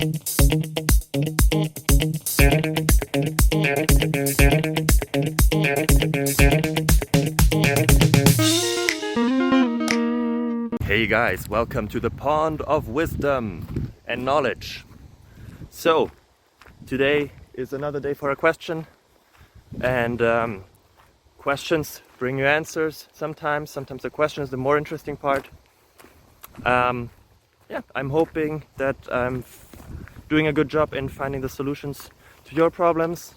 Hey guys, welcome to the pond of wisdom and knowledge. So, today is another day for a question, and questions bring you answers sometimes the question is the more interesting part. I'm hoping that I'm doing a good job in finding the solutions to your problems.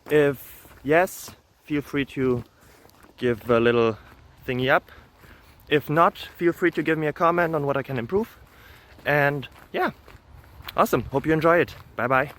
If yes, feel free to give a little thingy up. If not, feel free to give me a comment on what I can improve. And yeah, awesome. Hope you enjoy it. Bye bye.